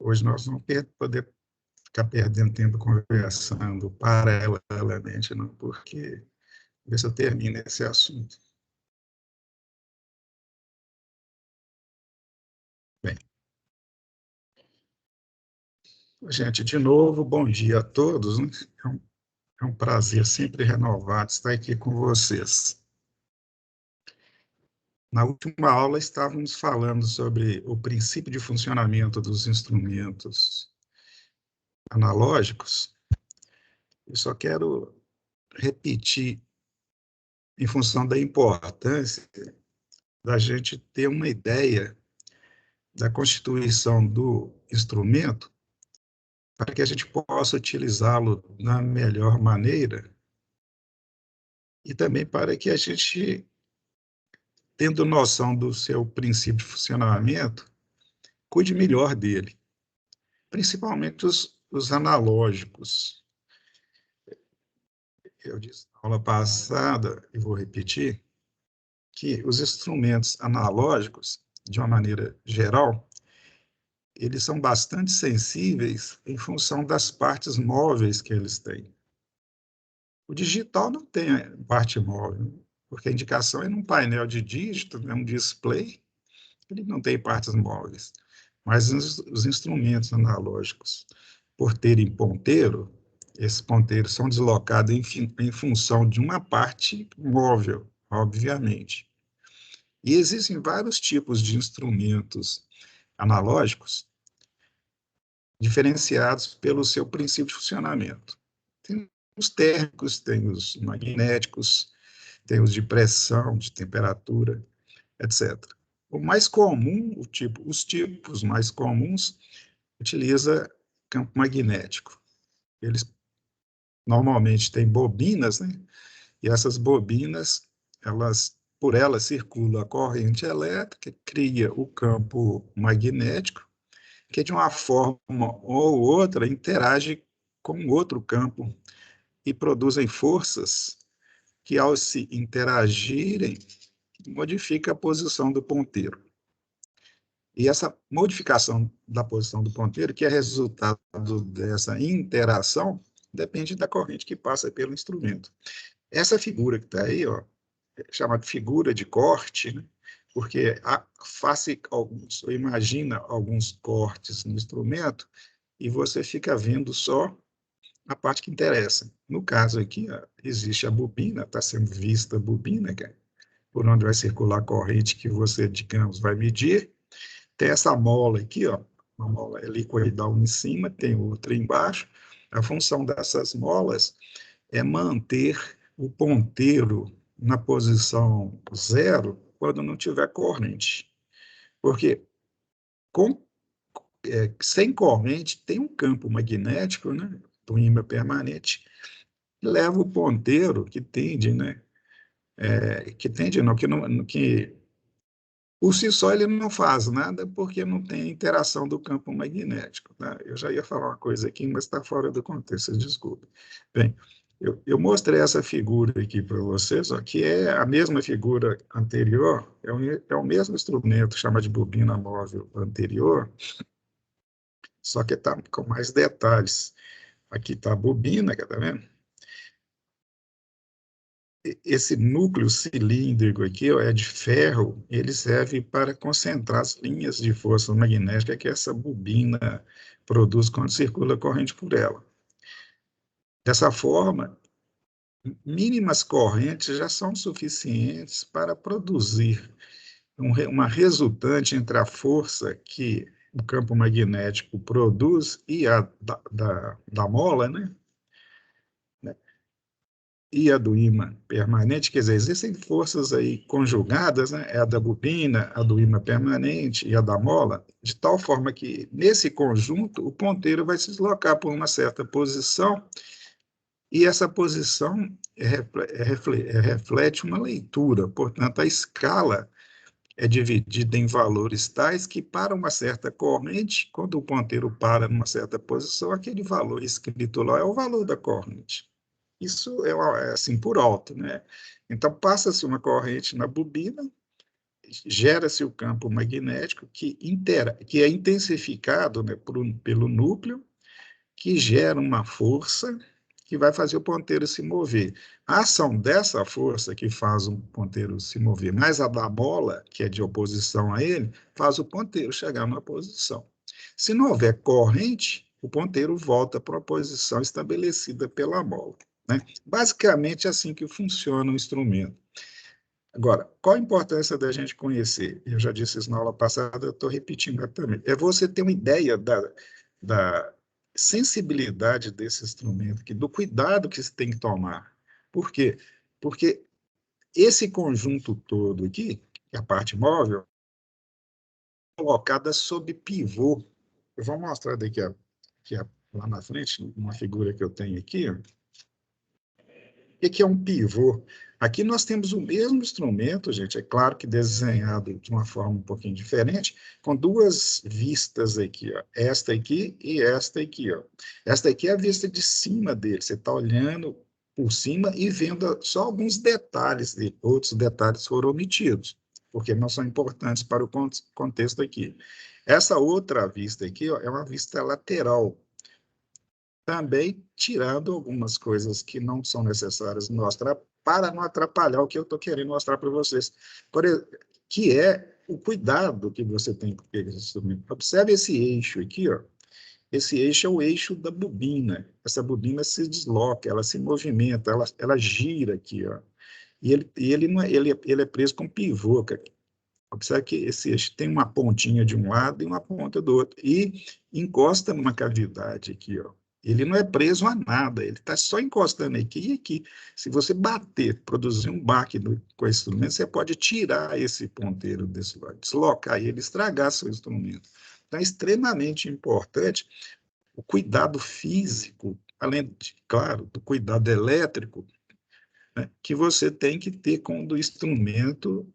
Hoje nós não vamos poder ficar perdendo tempo conversando paralelamente, não, porque ver se eu termino esse assunto. Bem, gente, de novo, bom dia a todos, né? É um prazer sempre renovado estar aqui com vocês. Na última aula, estávamos falando sobre o princípio de funcionamento dos instrumentos analógicos. Eu só quero repetir, em função da importância da gente ter uma ideia da constituição do instrumento para que a gente possa utilizá-lo da melhor maneira e também para que a gente, tendo noção do seu princípio de funcionamento, cuide melhor dele, principalmente os analógicos. Eu disse na aula passada, e vou repetir, que os instrumentos analógicos, de uma maneira geral, eles são bastante sensíveis em função das partes móveis que eles têm. O digital não tem parte móvel, porque a indicação é num painel de dígito, é um display, ele não tem partes móveis. Mas os instrumentos analógicos, por terem ponteiro, esses ponteiros são deslocados em função de uma parte móvel, obviamente. E existem vários tipos de instrumentos analógicos diferenciados pelo seu princípio de funcionamento. Tem os térmicos, tem os magnéticos, tem os de pressão, de temperatura, etc. O mais comum, os tipos mais comuns, utiliza campo magnético. Eles normalmente têm bobinas, né? E essas bobinas, por elas circula a corrente elétrica, cria o campo magnético, que de uma forma ou outra interage com outro campo e produzem forças que, ao se interagirem, modifica a posição do ponteiro. E essa modificação da posição do ponteiro, que é resultado dessa interação, depende da corrente que passa pelo instrumento. Essa figura que está aí, ó, é chamada figura de corte, né? Porque imagina alguns cortes no instrumento e você fica vendo só a parte que interessa. No caso aqui, ó, existe a bobina, está sendo vista a bobina, por onde vai circular a corrente que você, digamos, vai medir. Tem essa mola aqui, ó, uma mola helicoidal em cima, tem outra embaixo. A função dessas molas é manter o ponteiro na posição zero quando não tiver corrente. Porque sem corrente tem um campo magnético, né, do ímã permanente, que leva o ponteiro, que tende, né, que por si só ele não faz nada porque não tem interação do campo magnético. Tá? Eu já ia falar uma coisa aqui, mas está fora do contexto, desculpe. Bem, eu mostrei essa figura aqui para vocês, ó, que é a mesma figura anterior, é o mesmo instrumento, chama de bobina móvel anterior, só que está com mais detalhes. Aqui está a bobina, está vendo? Esse núcleo cilíndrico aqui, ó, é de ferro, ele serve para concentrar as linhas de força magnética que essa bobina produz quando circula a corrente por ela. Dessa forma, mínimas correntes já são suficientes para produzir uma resultante entre a força que o campo magnético produz e a da mola, né? E a do ímã permanente, quer dizer, existem forças aí conjugadas, né? É a da bobina, a do ímã permanente e a da mola, de tal forma que, nesse conjunto, o ponteiro vai se deslocar por uma certa posição, e essa posição reflete uma leitura, portanto, a escala é dividida em valores tais que, para uma certa corrente, quando o ponteiro para numa certa posição, aquele valor escrito lá é o valor da corrente. Isso é assim por alto, né? Então, passa-se uma corrente na bobina, gera-se o campo magnético que é intensificado, né, pelo núcleo, que gera uma força que vai fazer o ponteiro se mover. A ação dessa força que faz o ponteiro se mover, mais a da bola, que é de oposição a ele, faz o ponteiro chegar numa posição. Se não houver corrente, o ponteiro volta para a posição estabelecida pela bola, né? Basicamente é assim que funciona o instrumento. Agora, qual a importância da gente conhecer? Eu já disse isso na aula passada, eu estou repetindo também. É você ter uma ideia da sensibilidade desse instrumento, do cuidado que se tem que tomar. Por quê? Porque esse conjunto todo aqui, que é a parte móvel, é colocada sob pivô. Eu vou mostrar lá na frente, uma figura que eu tenho aqui, ó. O que é um pivô? Aqui nós temos o mesmo instrumento, gente, é claro que desenhado de uma forma um pouquinho diferente, com duas vistas aqui, ó, esta aqui e esta aqui. Ó. Esta aqui é a vista de cima dele, você está olhando por cima e vendo só alguns detalhes, outros detalhes foram omitidos, porque não são importantes para o contexto aqui. Essa outra vista aqui, ó, é uma vista lateral, também tirando algumas coisas que não são necessárias mostrar para não atrapalhar o que eu estou querendo mostrar para vocês. Que é o cuidado que você tem com esse instrumento. Observe esse eixo aqui, ó. Esse eixo é o eixo da bobina. Essa bobina se desloca, ela se movimenta, ela gira aqui, ó. Ele é preso com pivô, cara. Observe que esse eixo tem uma pontinha de um lado e uma ponta do outro. E encosta numa cavidade aqui, ó. Ele não é preso a nada, ele está só encostando aqui e aqui. Se você bater, produzir um baque com esse instrumento, você pode tirar esse ponteiro desse lado, deslocar ele, estragar seu instrumento. Então, é extremamente importante o cuidado físico, além, claro, do cuidado elétrico, né, que você tem que ter quando o instrumento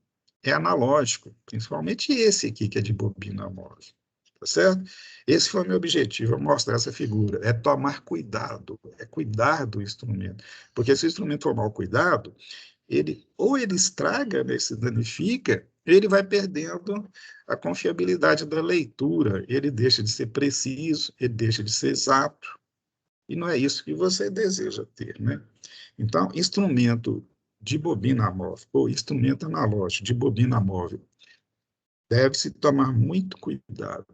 é analógico, principalmente esse aqui, que é de bobina móvel. Tá certo? Esse foi o meu objetivo, mostrar essa figura, é tomar cuidado, é cuidar do instrumento. Porque se o instrumento for mal cuidado, ou ele estraga, né, se danifica, ele vai perdendo a confiabilidade da leitura, ele deixa de ser preciso, ele deixa de ser exato, e não é isso que você deseja ter, né? Então, instrumento de bobina móvel, ou instrumento analógico de bobina móvel, deve-se tomar muito cuidado,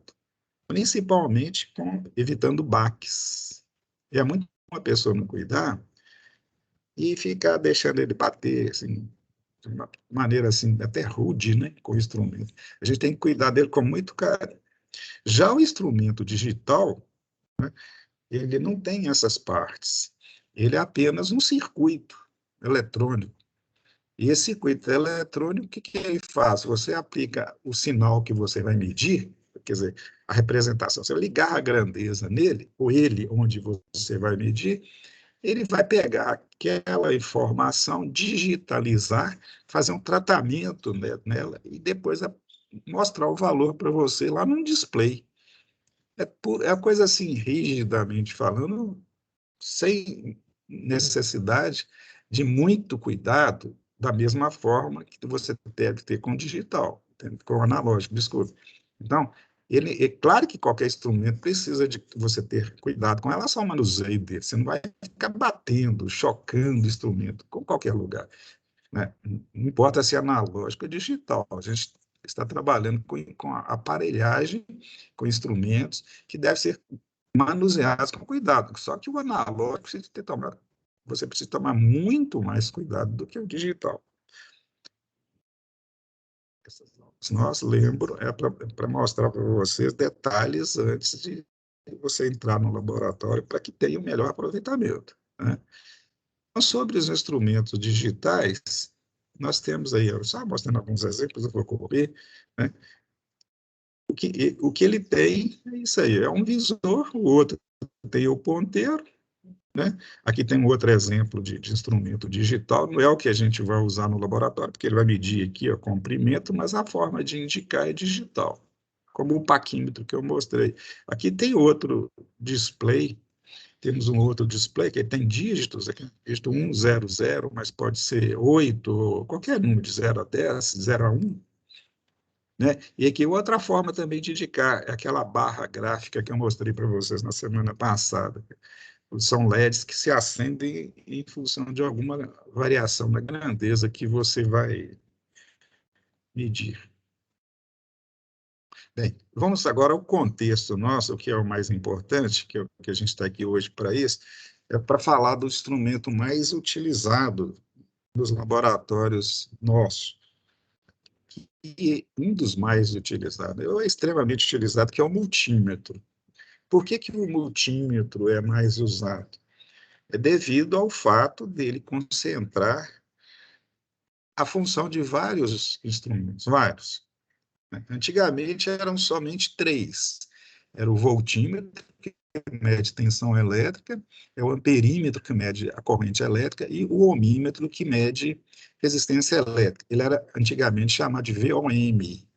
principalmente evitando baques. É muito uma pessoa não cuidar e ficar deixando ele bater, assim, de uma maneira assim, até rude, né, com o instrumento. A gente tem que cuidar dele com muito carinho. Já o instrumento digital, né, ele não tem essas partes. Ele é apenas um circuito eletrônico. E esse circuito eletrônico, o que ele faz? Você aplica o sinal que você vai medir, quer dizer, a representação, você ligar a grandeza nele, ou ele onde você vai medir, ele vai pegar aquela informação, digitalizar, fazer um tratamento nela e depois mostrar o valor para você lá num display. É uma coisa assim, rigidamente falando, sem necessidade de muito cuidado, da mesma forma que você deve ter com o digital, com o analógico, desculpe. Então, é claro que qualquer instrumento precisa de você ter cuidado com relação ao manuseio dele. Você não vai ficar batendo, chocando o instrumento com qualquer lugar, né? Não importa se é analógico ou digital. A gente está trabalhando com a aparelhagem, com instrumentos que devem ser manuseados com cuidado. Só que o analógico você precisa tomar muito mais cuidado do que o digital. Nós lembro, é para mostrar para vocês detalhes antes de você entrar no laboratório para que tenha o melhor aproveitamento, né? Então, sobre os instrumentos digitais, nós temos aí, só mostrando alguns exemplos, eu vou correr, né? O que ele tem é isso aí, é um visor, o outro tem o ponteiro, né? Aqui tem um outro exemplo de instrumento digital, não é o que a gente vai usar no laboratório, porque ele vai medir aqui o comprimento, mas a forma de indicar é digital, como o paquímetro que eu mostrei. Aqui tem outro display, temos um outro display que tem dígitos, aqui, dígito 1, 0, 0, mas pode ser 8, qualquer número de 0 a 10, 0 a 1, né? E aqui outra forma também de indicar é aquela barra gráfica que eu mostrei para vocês na semana passada. São LEDs que se acendem em função de alguma variação da grandeza que você vai medir. Bem, vamos agora ao contexto nosso, o que é o mais importante, que é o que a gente está aqui hoje para isso, é para falar do instrumento mais utilizado nos laboratórios nossos. E um dos mais utilizados, é extremamente utilizado, que é o multímetro. Por que que o multímetro é mais usado? É devido ao fato dele concentrar a função de vários instrumentos, vários. Antigamente eram somente três. Era o voltímetro, que mede tensão elétrica, é o amperímetro, que mede a corrente elétrica, e o ohmímetro, que mede resistência elétrica. Ele era antigamente chamado de VOM.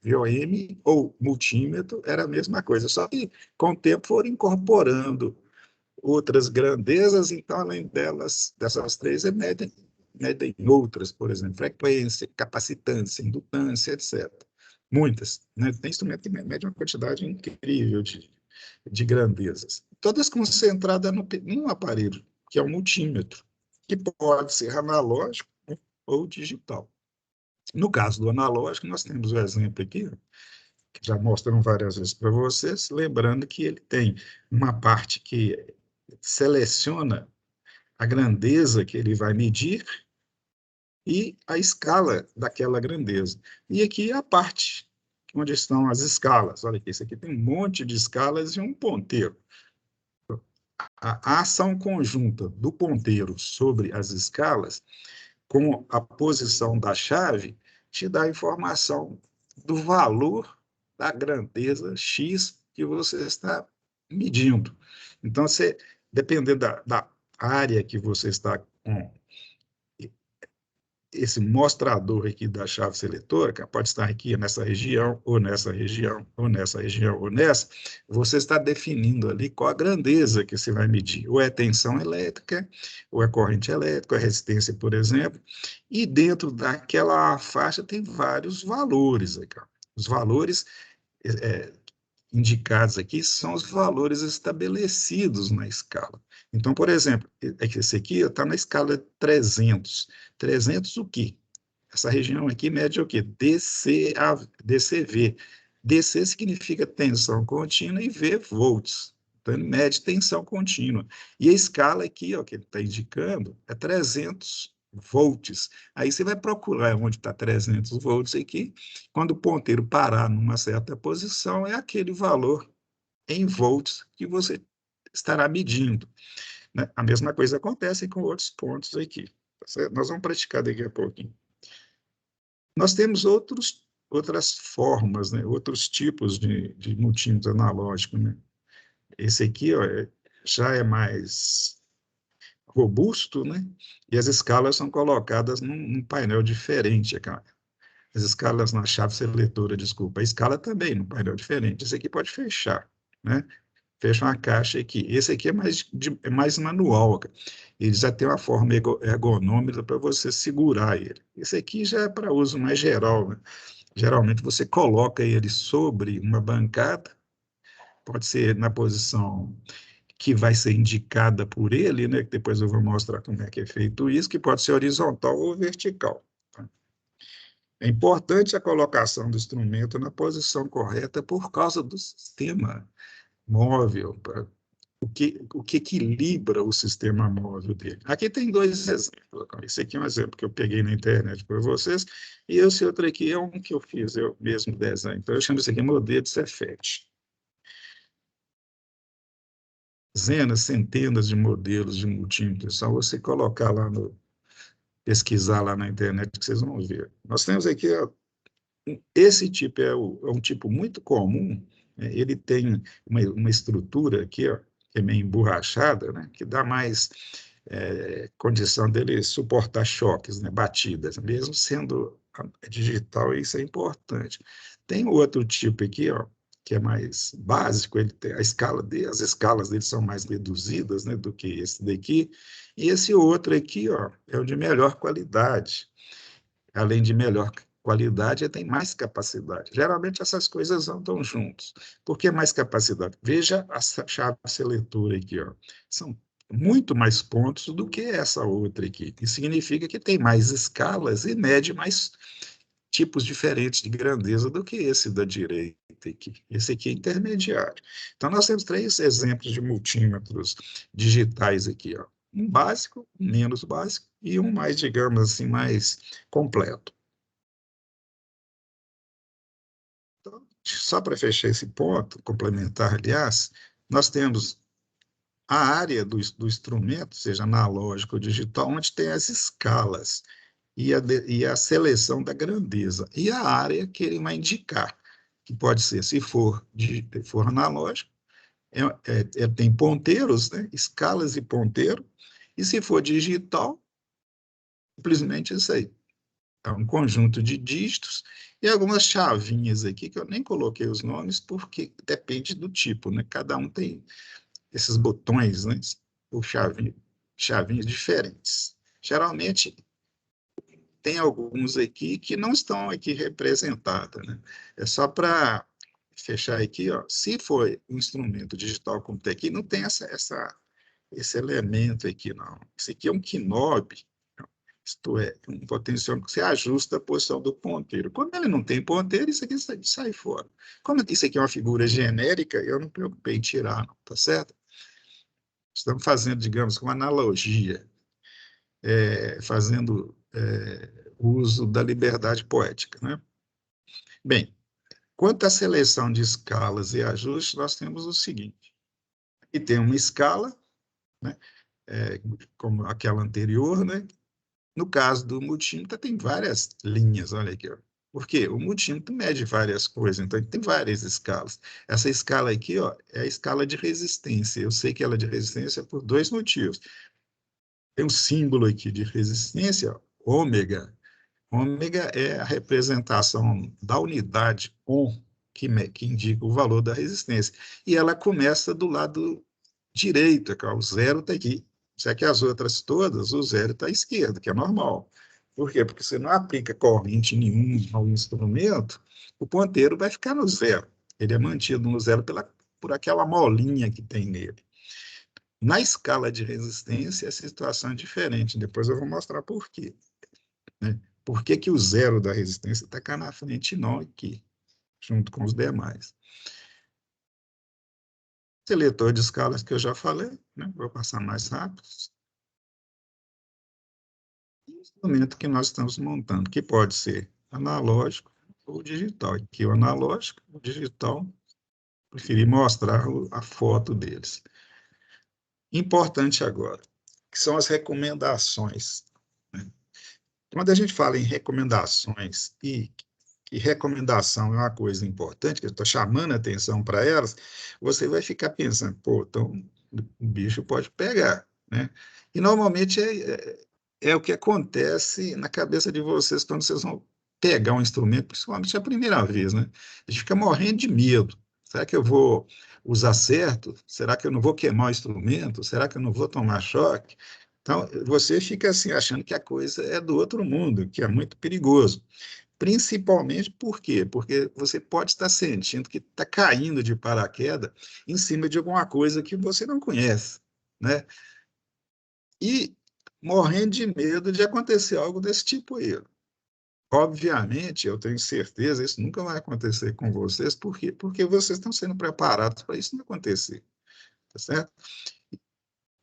VOM ou multímetro era a mesma coisa, só que com o tempo foram incorporando outras grandezas, então, além delas, dessas três, medem outras, por exemplo, frequência, capacitância, indutância, etc. Muitas, né? Tem instrumento que mede uma quantidade incrível de grandezas. Todas concentradas num aparelho, que é o multímetro, que pode ser analógico ou digital. No caso do analógico, nós temos o exemplo aqui, que já mostramos várias vezes para vocês, lembrando que ele tem uma parte que seleciona a grandeza que ele vai medir e a escala daquela grandeza. E aqui é a parte onde estão as escalas. Olha aqui, isso aqui tem um monte de escalas e um ponteiro. A ação conjunta do ponteiro sobre as escalas, com a posição da chave, te dá a informação do valor da grandeza X que você está medindo. Então, você, dependendo da área que você está com esse mostrador aqui da chave seletora, que pode estar aqui nessa região, ou nessa região, ou nessa região, ou nessa, você está definindo ali qual a grandeza que você vai medir. Ou é tensão elétrica, ou é corrente elétrica, ou é resistência, por exemplo, e dentro daquela faixa tem vários valores aqui. Os valores é, indicados aqui são os valores estabelecidos na escala. Então, por exemplo, esse aqui está na escala 300. 300 o quê? Essa região aqui mede o quê? DCV. DC significa tensão contínua e V, volts. Então, ele mede tensão contínua. E a escala aqui, ó, que ele está indicando, é 300 volts. Aí você vai procurar onde está 300 volts aqui. Quando o ponteiro parar numa certa posição, é aquele valor em volts que você estará medindo, né? A mesma coisa acontece com outros pontos aqui. Nós vamos praticar daqui a pouquinho. Nós temos outras formas, né? Outros tipos de multímetro analógico, né? Esse aqui, ó, já é mais robusto, né? E as escalas são colocadas num painel diferente. As escalas na chave seletora, desculpa. A escala também num painel diferente. Esse aqui pode fechar, né? Fecha uma caixa aqui. Esse aqui é mais manual, cara. Ele já tem uma forma ergonômica para você segurar ele. Esse aqui já é para uso mais geral, né? Geralmente você coloca ele sobre uma bancada, pode ser na posição que vai ser indicada por ele, né? Que depois eu vou mostrar como é que é feito isso, que pode ser horizontal ou vertical. Tá? É importante a colocação do instrumento na posição correta por causa do sistema móvel, o que equilibra o sistema móvel dele. Aqui tem dois exemplos. Esse aqui é um exemplo que eu peguei na internet para vocês, e esse outro aqui é um que eu fiz, eu mesmo desenho. Então, eu chamo isso aqui modelo de Cefet. Dezenas, centenas de modelos de multímetros, só você colocar lá pesquisar lá na internet que vocês vão ver. Nós temos aqui, ó, esse tipo é um tipo muito comum, né? Ele tem uma estrutura aqui, ó, que é meio emborrachada, né? Que dá mais condição dele suportar choques, né? Batidas, mesmo sendo digital, isso é importante. Tem outro tipo aqui, ó, que é mais básico, ele tem a escala as escalas dele são mais reduzidas, né, do que esse daqui, e esse outro aqui, ó, é o de melhor qualidade, além de melhor qualidade tem mais capacidade. Geralmente essas coisas andam juntos. Por que mais capacidade? Veja a chave seletora aqui, ó. São muito mais pontos do que essa outra aqui. Isso significa que tem mais escalas e mede mais tipos diferentes de grandeza do que esse da direita aqui. Esse aqui é intermediário. Então, nós temos três exemplos de multímetros digitais aqui, ó. Um básico, um menos básico e um mais, digamos assim, mais completo. Então, só para fechar esse ponto, complementar, aliás, nós temos a área do instrumento, seja analógico ou digital, onde tem as escalas e a seleção da grandeza, e a área que ele vai indicar, que pode ser, se for analógico, tem ponteiros, né, escalas e ponteiro, e se for digital, simplesmente isso aí. É um conjunto de dígitos e algumas chavinhas aqui, que eu nem coloquei os nomes, porque depende do tipo, né? Cada um tem esses botões, né? Ou chavinhas diferentes. Geralmente, tem alguns aqui que não estão aqui representados, né? É só para fechar aqui, ó. Se for um instrumento digital como tem aqui, não tem esse elemento aqui, não. Esse aqui é um knob, isto é, um potenciômetro que você ajusta a posição do ponteiro. Quando ele não tem ponteiro, isso aqui sai fora. Como isso aqui é uma figura genérica, eu não me preocupei em tirar, não, tá certo? Estamos fazendo, digamos, uma analogia, fazendo uso da liberdade poética, né? Bem, quanto à seleção de escalas e ajustes, nós temos o seguinte: e tem uma escala, né, como aquela anterior, né? No caso do multímetro, tem várias linhas, olha aqui, ó. Por quê? O multímetro mede várias coisas, então ele tem várias escalas. Essa escala aqui, ó, é a escala de resistência. Eu sei que ela é de resistência por dois motivos. Tem um símbolo aqui de resistência, ó, ômega. Ômega é a representação da unidade ohm, que indica o valor da resistência. E ela começa do lado direito, que é o zero está aqui. Já que as outras todas, o zero está à esquerda, que é normal. Por quê? Porque você não aplica corrente nenhuma ao instrumento, o ponteiro vai ficar no zero. Ele é mantido no zero por aquela molinha que tem nele. Na escala de resistência, a situação é diferente. Depois eu vou mostrar por quê, né? Por que que o zero da resistência está cá na frente e não aqui, junto com os demais? Seletor de escalas que eu já falei, né? Vou passar mais rápido. E o instrumento que nós estamos montando, que pode ser analógico ou digital. Aqui o analógico, o digital, preferi mostrar a foto deles. Importante agora, que são as recomendações, né? Quando a gente fala em recomendações e recomendação é uma coisa importante, que eu estou chamando a atenção para elas, você vai ficar pensando, pô, então o bicho pode pegar, né? E normalmente é o que acontece na cabeça de vocês quando vocês vão pegar um instrumento, principalmente a primeira vez, né? A gente fica morrendo de medo. Será que eu vou usar certo? Será que eu não vou queimar o instrumento? Será que eu não vou tomar choque? Então, você fica assim, achando que a coisa é do outro mundo, que é muito perigoso. Principalmente por quê? Porque você pode estar sentindo que está caindo de paraquedas em cima de alguma coisa que você não conhece, né? E morrendo de medo de acontecer algo desse tipo aí. Obviamente, eu tenho certeza, isso nunca vai acontecer com vocês, por quê? Porque vocês estão sendo preparados para isso não acontecer, tá certo?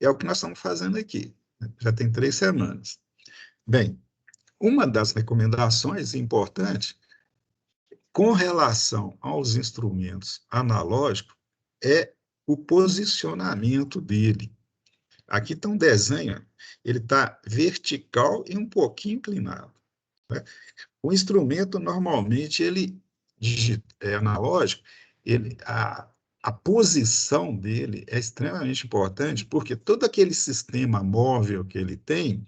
É o que nós estamos fazendo aqui, né? Já tem 3 semanas. Bem, uma das recomendações importantes com relação aos instrumentos analógicos é o posicionamento dele. Aqui está um desenho, ele está vertical e um pouquinho inclinado, né? O instrumento, normalmente, ele analógico, a posição dele é extremamente importante, porque todo aquele sistema móvel que ele tem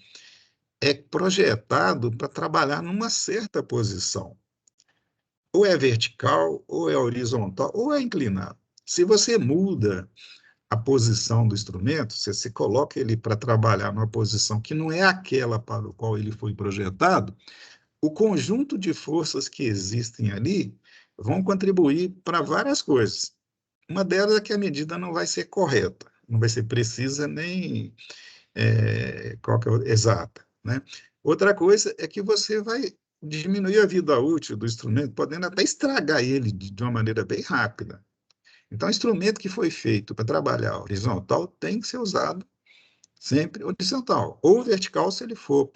é projetado para trabalhar numa certa posição. Ou é vertical, ou é horizontal, ou é inclinado. Se você muda a posição do instrumento, se você coloca ele para trabalhar numa posição que não é aquela para o qual ele foi projetado, o conjunto de forças que existem ali vão contribuir para várias coisas. Uma delas é que a medida não vai ser correta, não vai ser precisa nem exata, né? Outra coisa é que você vai diminuir a vida útil do instrumento, podendo até estragar ele de uma maneira bem rápida. Então, o instrumento que foi feito para trabalhar horizontal tem que ser usado sempre horizontal, ou vertical se ele for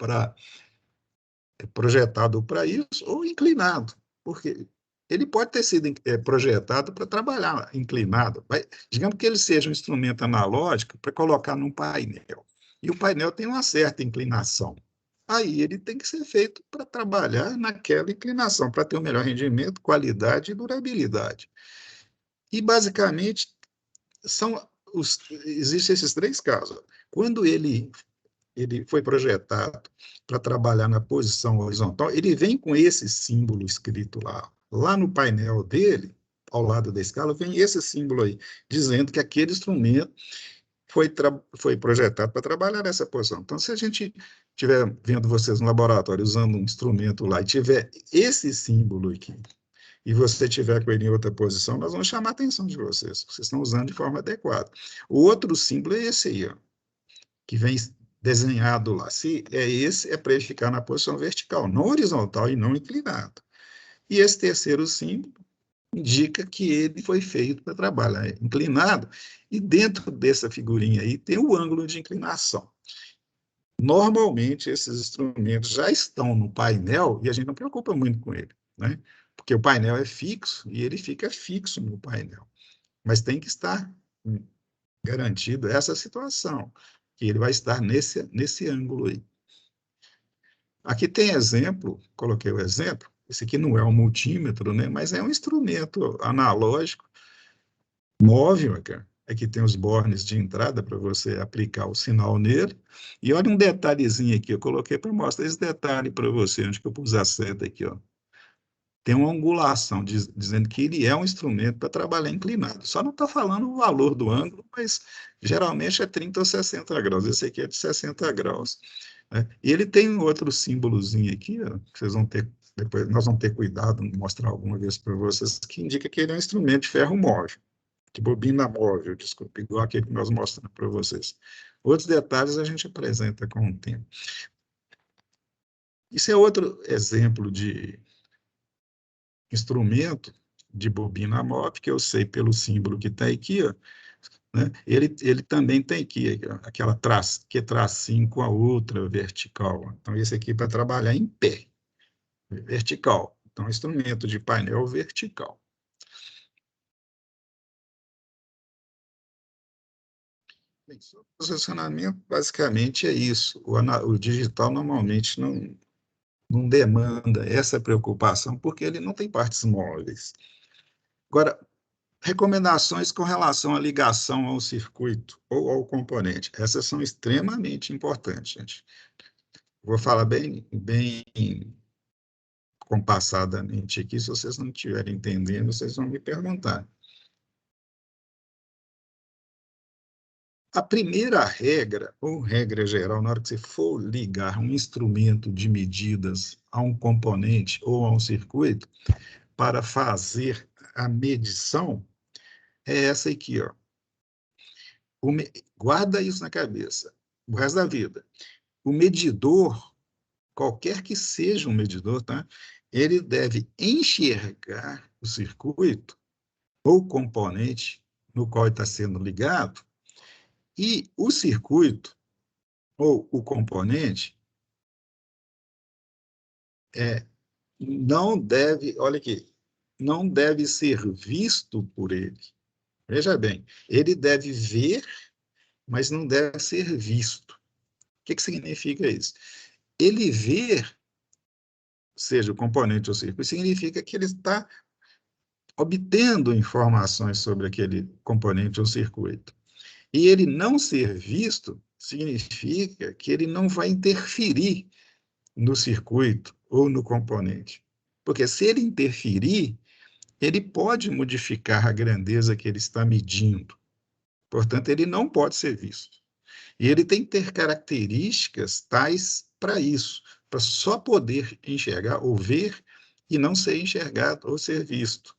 projetado para isso, ou inclinado, porque ele pode ter sido projetado para trabalhar inclinado. Digamos que ele seja um instrumento analógico para colocar num painel. E o painel tem uma certa inclinação. Aí ele tem que ser feito para trabalhar naquela inclinação, para ter o melhor rendimento, qualidade e durabilidade. E, basicamente, existem esses três casos. Quando ele foi projetado para trabalhar na posição horizontal, ele vem com esse símbolo escrito lá. Lá no painel dele, ao lado da escala, vem esse símbolo aí, dizendo que aquele instrumento foi projetado para trabalhar nessa posição. Então, se a gente estiver vendo vocês no laboratório usando um instrumento lá e tiver esse símbolo aqui, e você tiver com ele em outra posição, nós vamos chamar a atenção de vocês. Vocês estão usando de forma adequada. O outro símbolo é esse aí, ó, que vem desenhado lá. Se é esse, é para ele ficar na posição vertical, não horizontal e não inclinado. E esse terceiro símbolo indica que ele foi feito para trabalhar inclinado, e dentro dessa figurinha aí tem o ângulo de inclinação. Normalmente, esses instrumentos já estão no painel e a gente não preocupa muito com ele, né? Porque o painel é fixo e ele fica fixo no painel. Mas tem que estar garantido essa situação, que ele vai estar nesse ângulo aí. Aqui tem exemplo, coloquei o exemplo, esse aqui não é um multímetro, né, mas é um instrumento analógico, móvel, cara. Aqui tem os bornes de entrada para você aplicar o sinal nele. E olha um detalhezinho aqui, eu coloquei para mostrar esse detalhe para você, onde que eu pus a seta aqui, ó. Tem uma angulação, dizendo que ele é um instrumento para trabalhar inclinado. Só não está falando o valor do ângulo, mas geralmente é 30 ou 60 graus. Esse aqui é de 60 graus. Né? E ele tem um outro símbolozinho aqui, ó, que vocês vão ter, depois nós vamos ter cuidado de mostrar alguma vez para vocês, que indica que ele é um instrumento de ferro móvel, de bobina móvel, desculpa, igual aquele que nós mostramos para vocês. Outros detalhes a gente apresenta com o tempo. Isso é outro exemplo de instrumento de bobina móvel, que eu sei pelo símbolo que está aqui, ó, né? Ele também tem aqui aquela tracinho com a outra vertical. Então, esse aqui é para trabalhar em pé, vertical. Então, instrumento de painel vertical. Bem, sobre o posicionamento, basicamente é isso. O digital normalmente não demanda essa preocupação, porque ele não tem partes móveis. Agora, recomendações com relação à ligação ao circuito ou ao componente. Essas são extremamente importantes, gente. Vou falar bem compassadamente aqui, se vocês não estiverem entendendo, vocês vão me perguntar. A primeira regra, ou regra geral, na hora que você for ligar um instrumento de medidas a um componente ou a um circuito, para fazer a medição, é essa aqui, ó. Guarda isso na cabeça, o resto da vida. O medidor, qualquer que seja um medidor, tá? Ele deve enxergar o circuito ou componente no qual está sendo ligado, e o circuito ou o componente não deve, olha aqui, não deve ser visto por ele. Veja bem, ele deve ver, mas não deve ser visto. O que significa isso? Ele ver, seja o componente ou o circuito, significa que ele está obtendo informações sobre aquele componente ou circuito. E ele não ser visto significa que ele não vai interferir no circuito ou no componente. Porque se ele interferir, ele pode modificar a grandeza que ele está medindo. Portanto, ele não pode ser visto. E ele tem que ter características tais para isso, para só poder enxergar ou ver e não ser enxergado ou ser visto.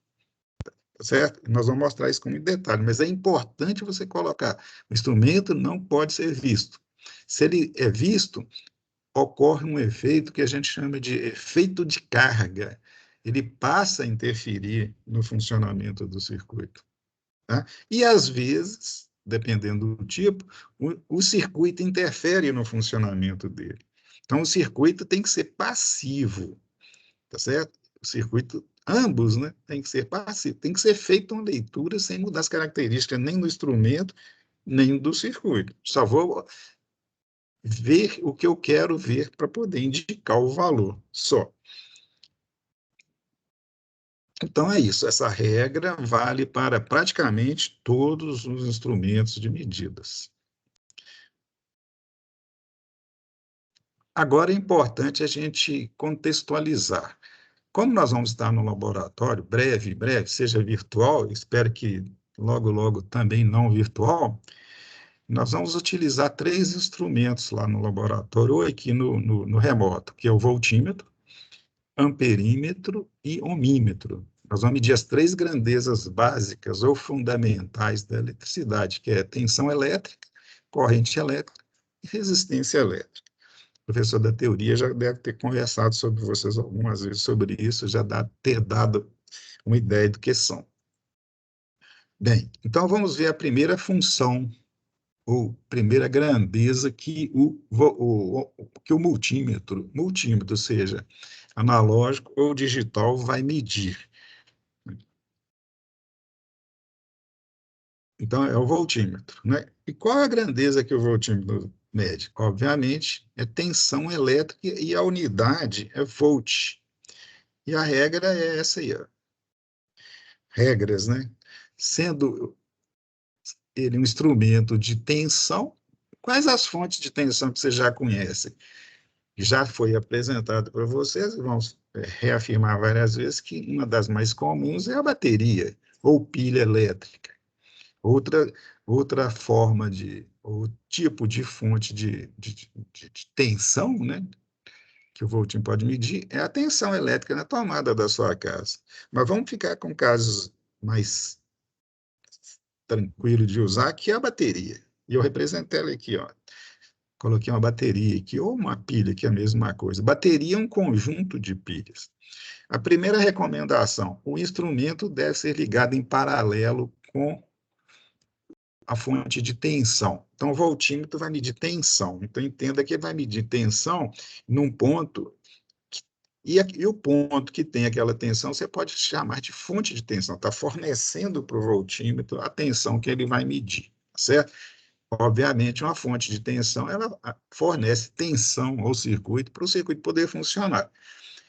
Certo? Nós vamos mostrar isso com muito detalhe, mas é importante você colocar: o instrumento não pode ser visto. Se ele é visto, ocorre um efeito que a gente chama de efeito de carga. Ele passa a interferir no funcionamento do circuito. Tá? E, às vezes, dependendo do tipo, o circuito interfere no funcionamento dele. Então, o circuito tem que ser passivo, tá certo? O circuito, ambos, né, tem que ser passivo, tem que ser feita uma leitura sem mudar as características nem do instrumento, nem do circuito. Só vou ver o que eu quero ver para poder indicar o valor, só. Então, é isso. Essa regra vale para praticamente todos os instrumentos de medidas. Agora, é importante a gente contextualizar. Como nós vamos estar no laboratório, breve, seja virtual, espero que logo, logo também não virtual, nós vamos utilizar 3 instrumentos lá no laboratório, ou aqui no remoto, que é o voltímetro, amperímetro e ohmímetro. Nós vamos medir as 3 grandezas básicas ou fundamentais da eletricidade, que é tensão elétrica, corrente elétrica e resistência elétrica. O professor da teoria já deve ter conversado sobre vocês algumas vezes sobre isso, já ter dado uma ideia do que são. Bem, então vamos ver a primeira função, ou primeira grandeza que o multímetro, seja analógico ou digital, vai medir. Então, é o voltímetro, né? E qual é a grandeza que o voltímetro mede? Obviamente, é tensão elétrica e a unidade é volt. E a regra é essa aí, ó. Regras, né? Sendo ele um instrumento de tensão, quais as fontes de tensão que você já conhece? Já foi apresentado para vocês, vamos reafirmar várias vezes que uma das mais comuns é a bateria ou pilha elétrica. Outra, outra forma ou tipo de fonte de tensão, né, que o voltímetro pode medir, é a tensão elétrica na tomada da sua casa. Mas vamos ficar com casos mais tranquilos de usar, que é a bateria. E eu representei ela aqui, ó. Coloquei uma bateria aqui, ou uma pilha, que é a mesma coisa. Bateria é um conjunto de pilhas. A primeira recomendação: o instrumento deve ser ligado em paralelo com a fonte de tensão. Então, o voltímetro vai medir tensão. Então, entenda que ele vai medir tensão num ponto, e o ponto que tem aquela tensão, você pode chamar de fonte de tensão, está fornecendo para o voltímetro a tensão que ele vai medir, certo? Obviamente, uma fonte de tensão, ela fornece tensão ao circuito para o circuito poder funcionar.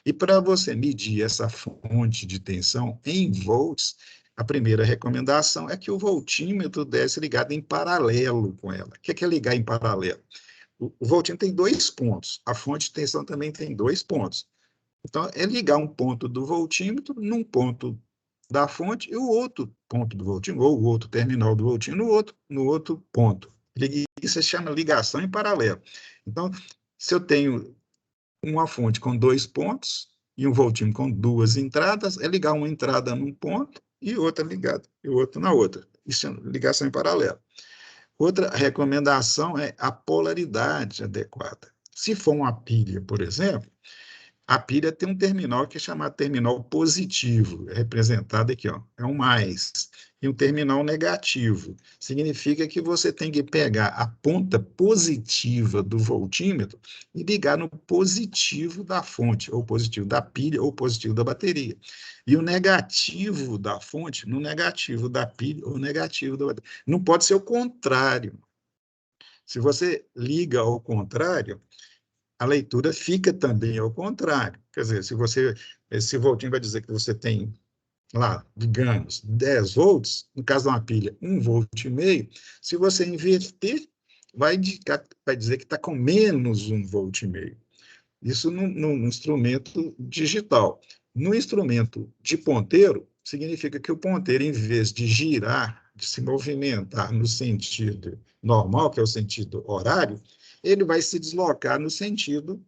E para você medir essa fonte de tensão em volts, a primeira recomendação é que o voltímetro deve ser ligado em paralelo com ela. O que é ligar em paralelo? O voltímetro tem 2 pontos, a fonte de tensão também tem 2 pontos. Então, é ligar um ponto do voltímetro num ponto da fonte e o outro ponto do voltímetro, ou o outro terminal do voltímetro, no outro ponto. Isso se chama ligação em paralelo. Então, se eu tenho uma fonte com 2 pontos e um voltímetro com 2 entradas, é ligar uma entrada num ponto e outra ligada, e outra na outra. Isso é ligação em paralelo. Outra recomendação é a polaridade adequada. Se for uma pilha, por exemplo, a pilha tem um terminal que é chamado terminal positivo, é representado aqui, ó, é um mais, e um terminal negativo. Significa que você tem que pegar a ponta positiva do voltímetro e ligar no positivo da fonte, ou positivo da pilha, ou positivo da bateria. E o negativo da fonte no negativo da pilha, ou negativo da bateria. Não pode ser o contrário. Se você liga ao contrário, a leitura fica também ao contrário. Quer dizer, esse voltinho vai dizer que você tem lá, digamos, 10 volts, no caso de uma pilha, 1,5 volt, se você inverter, vai dizer que está com menos 1,5 volt. Isso no instrumento digital. No instrumento de ponteiro, significa que o ponteiro, em vez de girar, de se movimentar no sentido normal, que é o sentido horário, ele vai se deslocar no sentido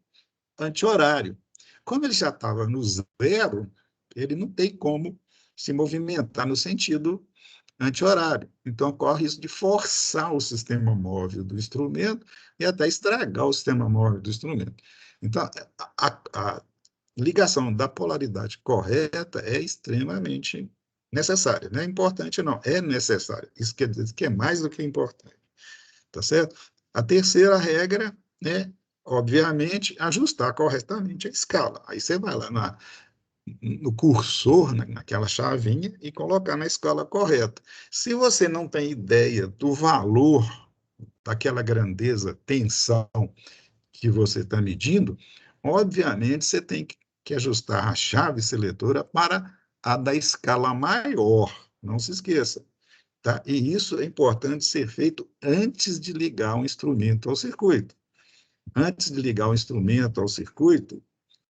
anti-horário. Como ele já estava no zero, ele não tem como se movimentar no sentido anti-horário. Então, ocorre isso de forçar o sistema móvel do instrumento e até estragar o sistema móvel do instrumento. Então, a ligação da polaridade correta é extremamente necessária. Não é importante, não, é necessária. Isso quer dizer que é mais do que importante. Tá certo? A terceira regra é, obviamente, ajustar corretamente a escala. Aí você vai lá no cursor, naquela chavinha, e colocar na escala correta. Se você não tem ideia do valor daquela grandeza, tensão que você está medindo, obviamente você tem que ajustar a chave seletora para a da escala maior. Não se esqueça. Tá? E isso é importante ser feito antes de ligar um instrumento ao circuito. Antes de ligar o instrumento ao circuito,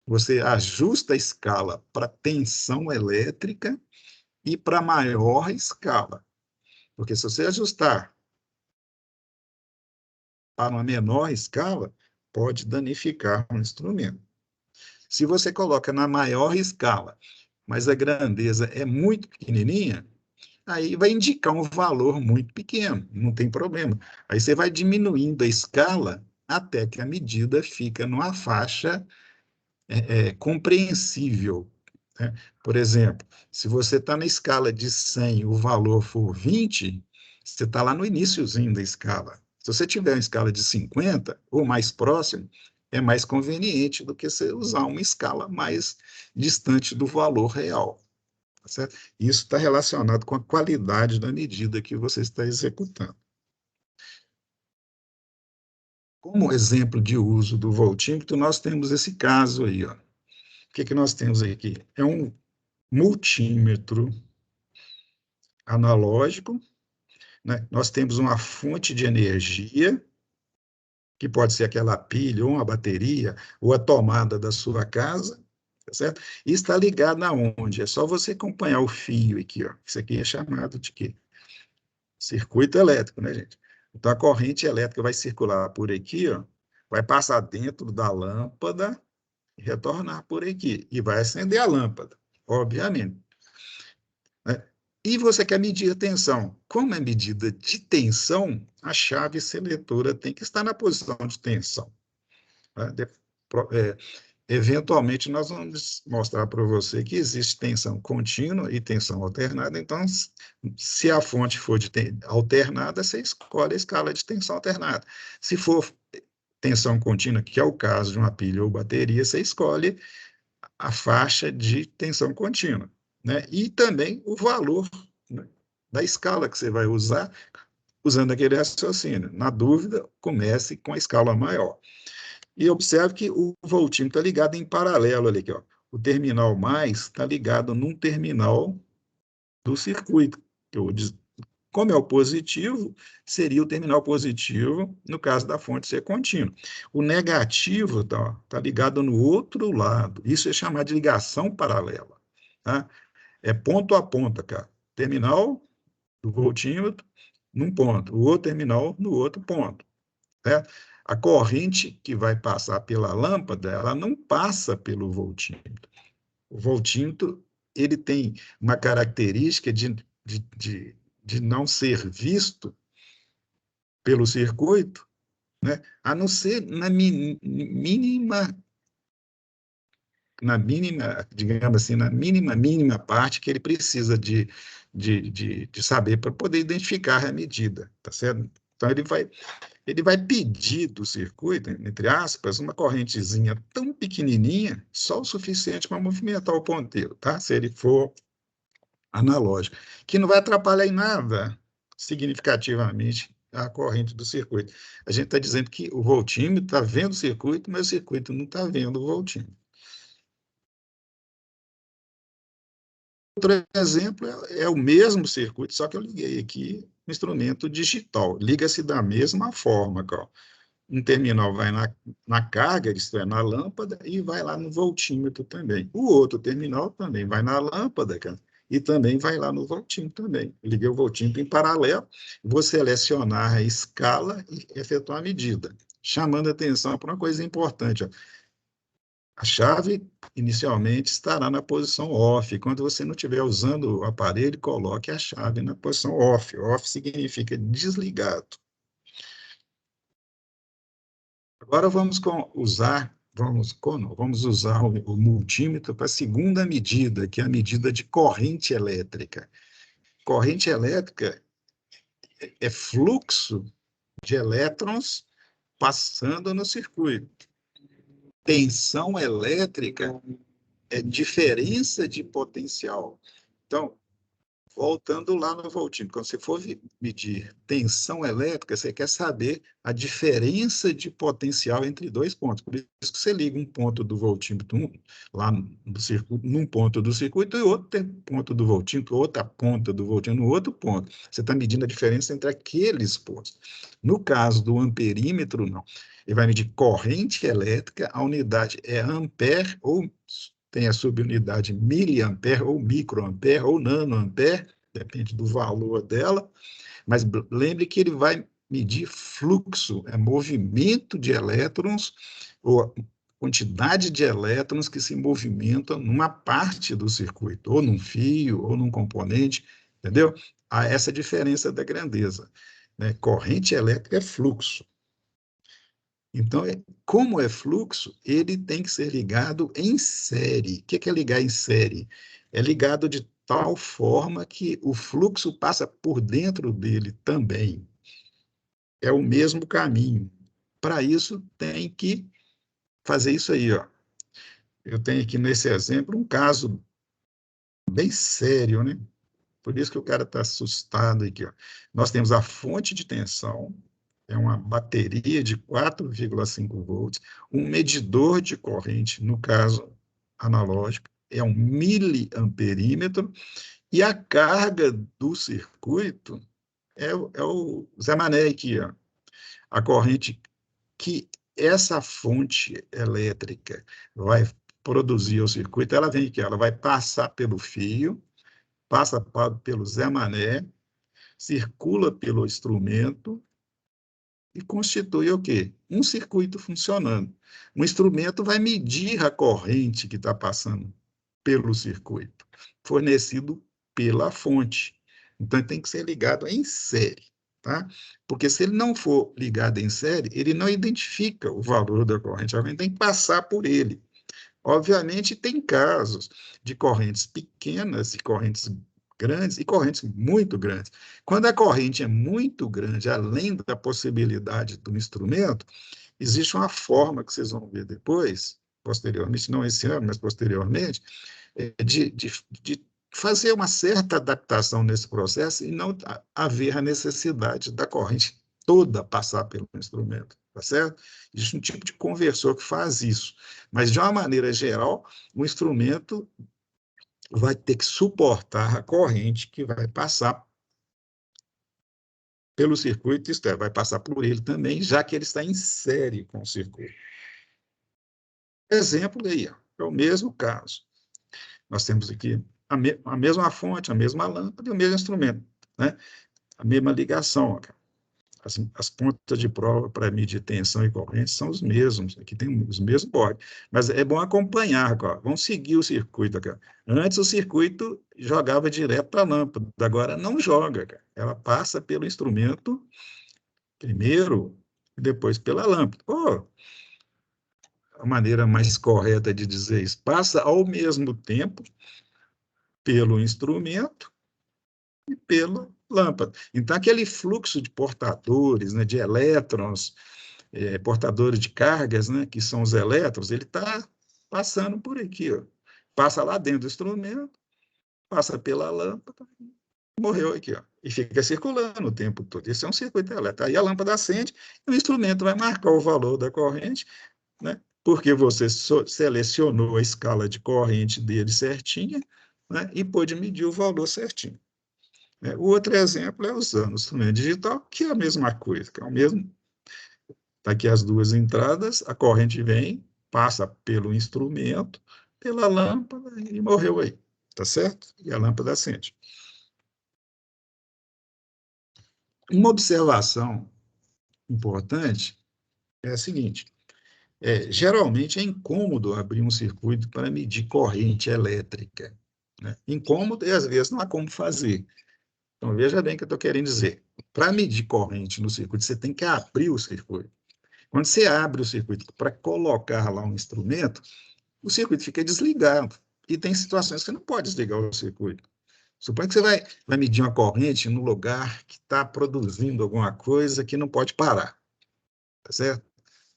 você ajusta a escala para tensão elétrica e para maior escala. Porque se você ajustar para uma menor escala, pode danificar o instrumento. Se você coloca na maior escala, mas a grandeza é muito pequenininha, aí vai indicar um valor muito pequeno, não tem problema. Aí você vai diminuindo a escala até que a medida fica numa faixa compreensível, né? Por exemplo, se você está na escala de 100 e o valor for 20, você está lá no iniciozinho da escala. Se você tiver uma escala de 50 ou mais próximo, é mais conveniente do que você usar uma escala mais distante do valor real. Tá certo? Isso está relacionado com a qualidade da medida que você está executando. Como exemplo de uso do voltímetro, nós temos esse caso aí. Ó. O que nós temos aqui? É um multímetro analógico, né? Nós temos uma fonte de energia, que pode ser aquela pilha, ou uma bateria, ou a tomada da sua casa, tá certo? E está ligado aonde? É só você acompanhar o fio aqui, ó. Isso aqui é chamado de quê? Circuito elétrico, né, gente? Então, a corrente elétrica vai circular por aqui, ó, vai passar dentro da lâmpada e retornar por aqui, e vai acender a lâmpada, obviamente. Né? E você quer medir a tensão. Como é medida de tensão, a chave seletora tem que estar na posição de tensão. Né? Eventualmente, nós vamos mostrar para você que existe tensão contínua e tensão alternada. Então, se a fonte for alternada, você escolhe a escala de tensão alternada. Se for tensão contínua, que é o caso de uma pilha ou bateria, você escolhe a faixa de tensão contínua, né? E também o valor, né, da escala que você vai usar, usando aquele raciocínio. Na dúvida, comece com a escala maior. E observe que o voltímetro está ligado em paralelo ali, aqui, ó. O terminal mais está ligado num terminal do circuito. Como é o positivo, seria o terminal positivo no caso da fonte ser contínua. O negativo tá ligado no outro lado. Isso é chamado de ligação paralela. Tá? É ponto a ponta, cara. Terminal do voltímetro num ponto, o outro terminal no outro ponto. Certo? A corrente que vai passar pela lâmpada, ela não passa pelo voltímetro. O voltímetro, ele tem uma característica de não ser visto pelo circuito, né? A não ser na mínima, digamos assim, na mínima parte que ele precisa de saber para poder identificar a medida, tá certo? Então, ele vai pedir do circuito, entre aspas, uma correntezinha tão pequenininha, só o suficiente para movimentar o ponteiro, tá? Se ele for analógico, que não vai atrapalhar em nada significativamente a corrente do circuito. A gente está dizendo que o voltímetro está vendo o circuito, mas o circuito não está vendo o voltímetro. Outro exemplo é o mesmo circuito, só que eu liguei aqui no instrumento digital. Liga-se da mesma forma, ó. Um terminal vai na carga, isto é, na lâmpada, e vai lá no voltímetro também. O outro terminal também vai na lâmpada, cara, e também vai lá no voltímetro também. Liguei o voltímetro em paralelo, vou selecionar a escala e efetuar a medida, chamando a atenção para uma coisa importante. Ó. A chave, inicialmente, estará na posição off. Quando você não estiver usando o aparelho, coloque a chave na posição off. Off significa desligado. Agora vamos usar o multímetro para a segunda medida, que é a medida de corrente elétrica. Corrente elétrica é fluxo de elétrons passando no circuito. Tensão elétrica é diferença de potencial. Então, voltando lá no voltímetro, quando você for medir tensão elétrica, você quer saber a diferença de potencial entre dois pontos. Por isso que você liga um ponto do voltímetro lá no circuito, num ponto do circuito e outro ponto do voltímetro, outra ponta do voltímetro, no outro ponto. Você está medindo a diferença entre aqueles pontos. No caso do amperímetro, não. Ele vai medir corrente elétrica, a unidade é ampere ou tem a subunidade miliampere, ou microampere, ou nanoampere, depende do valor dela, mas lembre que ele vai medir fluxo, é movimento de elétrons, ou quantidade de elétrons que se movimentam numa parte do circuito, ou num fio, ou num componente, entendeu? Há essa diferença da grandeza, né? Corrente elétrica é fluxo. Então, como é fluxo, ele tem que ser ligado em série. O que é ligar em série? É ligado de tal forma que o fluxo passa por dentro dele também. É o mesmo caminho. Para isso, tem que fazer isso aí, ó. Eu tenho aqui nesse exemplo um caso bem sério, né? Por isso que o cara está assustado aqui, ó. Nós temos a fonte de tensão, é uma bateria de 4,5 volts, um medidor de corrente, no caso analógico, é um miliamperímetro, e a carga do circuito é o Zé Mané aqui, ó. A corrente que essa fonte elétrica vai produzir o circuito, ela vem aqui, ela vai passar pelo fio, passa pelo Zé Mané, circula pelo instrumento, e constitui o quê? Um circuito funcionando. O instrumento vai medir a corrente que está passando pelo circuito, fornecido pela fonte. Então, ele tem que ser ligado em série, tá? Porque se ele não for ligado em série, ele não identifica o valor da corrente, alguém tem que passar por ele. Obviamente, tem casos de correntes pequenas e correntes grandes e correntes muito grandes. Quando a corrente é muito grande, além da possibilidade do instrumento, existe uma forma que vocês vão ver depois, posteriormente, não esse ano, mas posteriormente, de fazer uma certa adaptação nesse processo e não haver a necessidade da corrente toda passar pelo instrumento, tá certo? Existe um tipo de conversor que faz isso, mas de uma maneira geral, o instrumento vai ter que suportar a corrente que vai passar pelo circuito, isto é, vai passar por ele também, já que ele está em série com o circuito. Exemplo aí, ó, é o mesmo caso. Nós temos aqui a mesma fonte, a mesma lâmpada e o mesmo instrumento, né? A mesma ligação. Ó, as pontas de prova para medir tensão e corrente são os mesmos, aqui tem os mesmos bordes, mas é bom acompanhar, ó, vamos seguir o circuito. Cara. Antes o circuito jogava direto para a lâmpada, agora não joga, cara. Ela passa pelo instrumento primeiro e depois pela lâmpada. Oh, a maneira mais correta de dizer isso, passa ao mesmo tempo pelo instrumento e pela lâmpada. Então, aquele fluxo de portadores, né, de elétrons, portadores de cargas, né, que são os elétrons, ele está passando por aqui, ó. Passa lá dentro do instrumento, passa pela lâmpada, morreu aqui, ó, e fica circulando o tempo todo. Esse é um circuito elétrico. Aí a lâmpada acende e o instrumento vai marcar o valor da corrente, né, porque você selecionou a escala de corrente dele certinha, né, e pôde medir o valor certinho. O outro exemplo é usando o instrumento digital, que é a mesma coisa, que é o mesmo. Está aqui as duas entradas, a corrente vem, passa pelo instrumento, pela lâmpada e morreu aí, tá certo? E a lâmpada acende. Uma observação importante é a seguinte: Geralmente é incômodo abrir um circuito para medir corrente elétrica, né? Incômodo e, às vezes, não há como fazer. Então, veja bem o que eu estou querendo dizer. Para medir corrente no circuito, você tem que abrir o circuito. Quando você abre o circuito para colocar lá um instrumento, o circuito fica desligado. E tem situações que você não pode desligar o circuito. Suponha que você vai medir uma corrente no lugar que está produzindo alguma coisa que não pode parar, tá certo?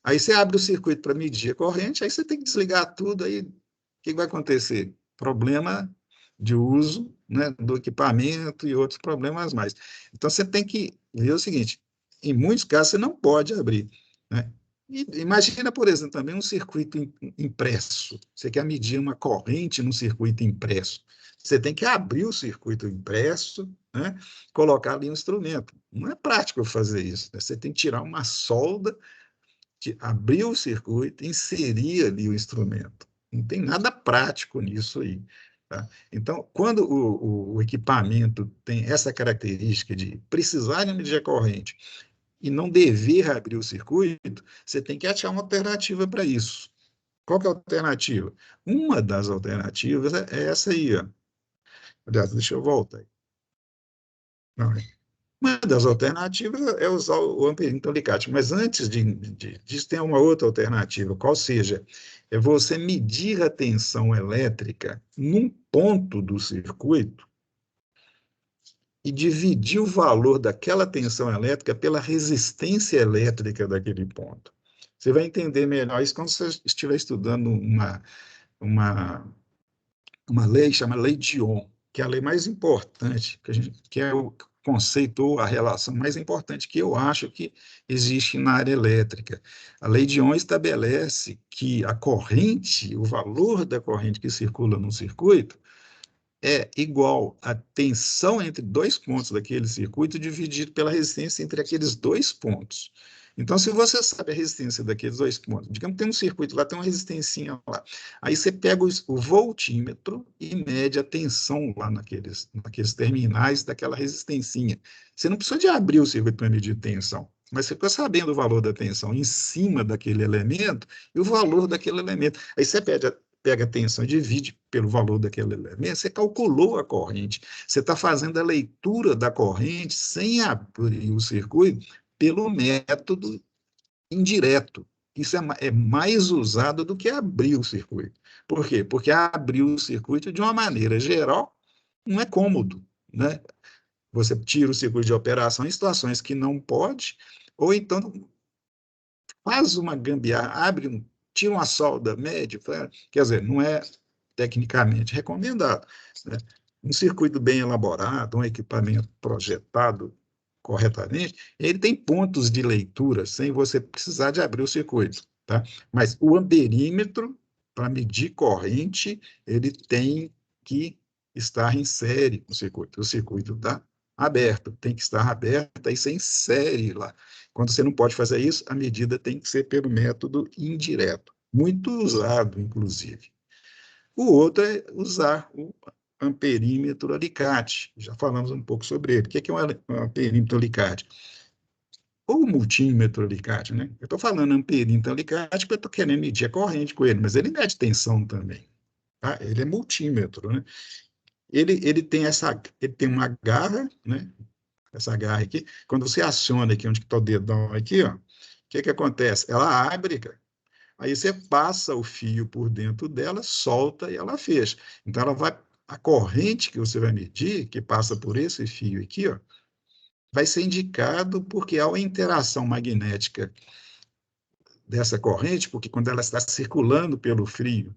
Aí você abre o circuito para medir a corrente, aí você tem que desligar tudo, aí o que vai acontecer? Problema de uso, né, do equipamento e outros problemas mais. Então você tem que ver o seguinte: em muitos casos você não pode abrir, né? E imagina, por exemplo, também um circuito impresso. Você quer medir uma corrente no circuito impresso. Você tem que abrir o circuito impresso, né, colocar ali um instrumento. Não é prático fazer isso, né? Você tem que tirar uma solda, abrir o circuito, inserir ali o instrumento. Não tem nada prático nisso aí. Tá? Então, quando o equipamento tem essa característica de precisar de medir a corrente e não dever abrir o circuito, você tem que achar uma alternativa para isso. Qual que é a alternativa? Uma das alternativas é essa aí. Ó. Aliás, deixa eu voltar. Não, uma das alternativas é usar o amperímetro alicate, mas antes disso tem uma outra alternativa, qual seja, é você medir a tensão elétrica num ponto do circuito e dividir o valor daquela tensão elétrica pela resistência elétrica daquele ponto. Você vai entender melhor isso quando você estiver estudando uma, uma lei chamada Lei de Ohm, que é a lei mais importante, que é o conceito ou a relação mais importante que eu acho que existe na área elétrica. A Lei de Ohm estabelece que a corrente, o valor da corrente que circula no circuito, é igual à tensão entre dois pontos daquele circuito dividido pela resistência entre aqueles dois pontos. Então, se você sabe a resistência daqueles dois pontos, digamos que tem um circuito lá, tem uma resistência lá, aí você pega o voltímetro e mede a tensão lá naqueles terminais daquela resistência. Você não precisa de abrir o circuito para medir tensão, mas você fica sabendo o valor da tensão em cima daquele elemento e o valor daquele elemento. Aí você pega a tensão e divide pelo valor daquele elemento, você calculou a corrente. Você está fazendo a leitura da corrente sem abrir o circuito pelo método indireto. Isso é mais usado do que abrir o circuito. Por quê? Porque abrir o circuito, de uma maneira geral, não é cômodo, né? Você tira o circuito de operação em situações que não pode, ou então faz uma gambiarra, tira uma solda média, quer dizer, não é tecnicamente recomendado. Né? Um circuito bem elaborado, um equipamento projetado corretamente, ele tem pontos de leitura sem você precisar de abrir o circuito. Tá? Mas o amperímetro, para medir corrente, ele tem que estar em série com o circuito. O circuito está aberto, tem que estar aberto, aí você insere lá. Quando você não pode fazer isso, a medida tem que ser pelo método indireto, muito usado, inclusive. O outro é usar o amperímetro alicate. Já falamos um pouco sobre ele. O que é um amperímetro alicate? Ou multímetro alicate, né? Eu estou falando amperímetro alicate porque eu estou querendo medir a corrente com ele, mas ele mede tensão também. Tá? Ele é multímetro, né? Ele tem uma garra, né? Essa garra aqui. Quando você aciona aqui, onde está o dedão aqui, ó, o que acontece? Ela abre, cara. Aí você passa o fio por dentro dela, solta e ela fecha. Então, a corrente que você vai medir, que passa por esse fio aqui, ó, vai ser indicado porque há uma interação magnética dessa corrente, porque quando ela está circulando pelo fio,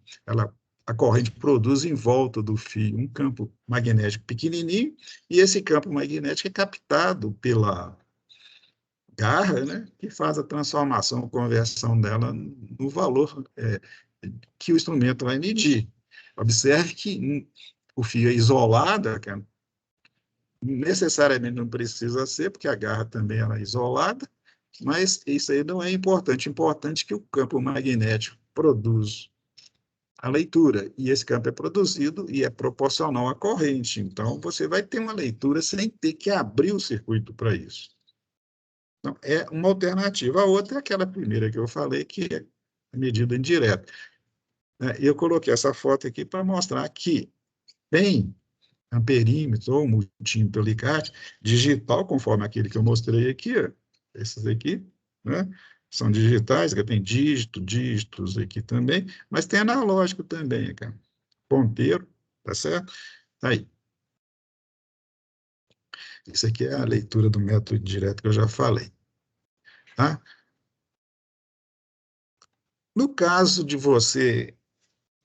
a corrente produz em volta do fio um campo magnético pequenininho, e esse campo magnético é captado pela garra, né, que faz a transformação, a conversão dela no valor que o instrumento vai medir. Observe que o fio é isolado, necessariamente não precisa ser, porque a garra também é isolada, mas isso aí não é importante. Importante é que o campo magnético produz a leitura, e esse campo é produzido e é proporcional à corrente. Então, você vai ter uma leitura sem ter que abrir o circuito para isso. Então, é uma alternativa. A outra é aquela primeira que eu falei, que é medida indireta. Eu coloquei essa foto aqui para mostrar que tem amperímetro ou multímetro alicate digital, conforme aquele que eu mostrei aqui, ó, esses aqui, né? São digitais, que tem dígitos aqui também, mas tem analógico também, cara. Ponteiro, tá certo? Tá aí. Isso aqui é a leitura do método direto que eu já falei, tá? No caso de você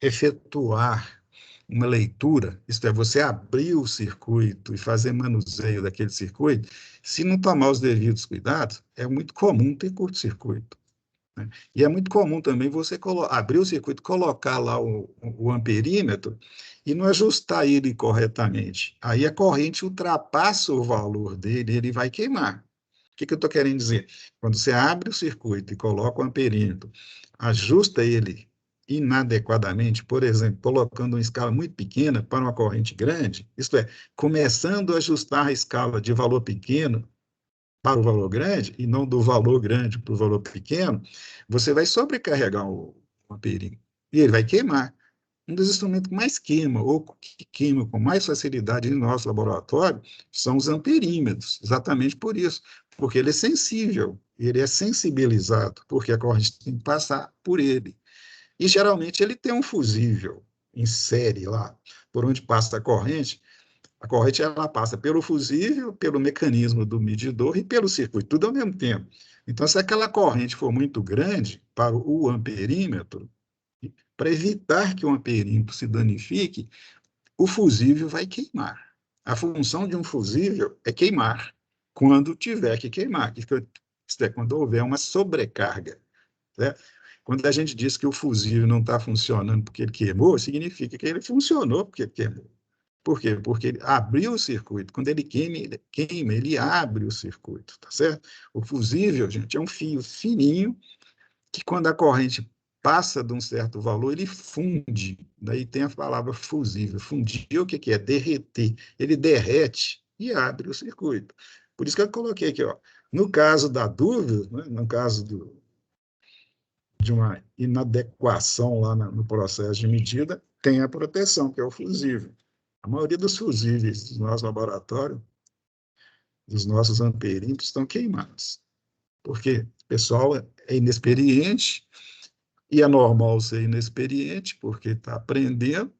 efetuar uma leitura, isto é, você abrir o circuito e fazer manuseio daquele circuito, se não tomar os devidos cuidados, é muito comum ter curto-circuito, né? E é muito comum também você abrir o circuito, colocar lá o amperímetro e não ajustar ele corretamente. Aí a corrente ultrapassa o valor dele e ele vai queimar. O que eu estou querendo dizer? Quando você abre o circuito e coloca o amperímetro, ajusta ele inadequadamente, por exemplo, colocando uma escala muito pequena para uma corrente grande, isto é, começando a ajustar a escala de valor pequeno para o valor grande, e não do valor grande para o valor pequeno, você vai sobrecarregar o amperímetro e ele vai queimar. Um dos instrumentos que mais queima, ou que queima com mais facilidade no nosso laboratório, são os amperímetros, exatamente por isso, porque ele é sensível, ele é sensibilizado, porque a corrente tem que passar por ele. E geralmente ele tem um fusível em série lá, por onde passa a corrente ela passa pelo fusível, pelo mecanismo do medidor e pelo circuito, tudo ao mesmo tempo. Então, se aquela corrente for muito grande para o amperímetro, para evitar que o amperímetro se danifique, o fusível vai queimar. A função de um fusível é queimar, quando tiver que queimar, isto é, quando houver uma sobrecarga, certo? Quando a gente diz que o fusível não está funcionando porque ele queimou, significa que ele funcionou porque ele queimou. Por quê? Porque ele abriu o circuito. Quando ele queima, ele abre o circuito, tá certo? O fusível, gente, é um fio fininho que quando a corrente passa de um certo valor, ele funde. Daí tem a palavra fusível. Fundir, o que que é? Derreter. Ele derrete e abre o circuito. Por isso que eu coloquei aqui, ó. No caso da dúvida, né, no caso de uma inadequação lá no processo de medida, tem a proteção, que é o fusível. A maioria dos fusíveis do nosso laboratório, dos nossos amperímetros, estão queimados. Porque o pessoal é inexperiente, e é normal ser inexperiente, porque está aprendendo,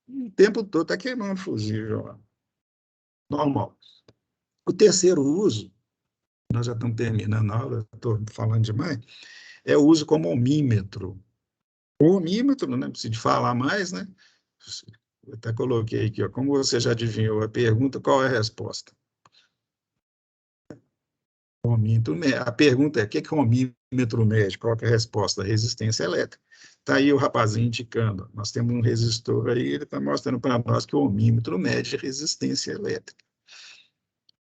e o tempo todo está queimando fusível lá. Normal. O terceiro uso, nós já estamos terminando a aula, estou falando demais, é o uso como ohmímetro. O ohmímetro, não precisa de falar mais, né? Eu até coloquei aqui, ó, como você já adivinhou a pergunta, qual é a resposta? A pergunta é: o que é um ohmímetro mede? Qual é a resposta? Resistência elétrica. Está aí o rapazinho indicando. Nós temos um resistor aí, ele está mostrando para nós que o ohmímetro mede resistência elétrica.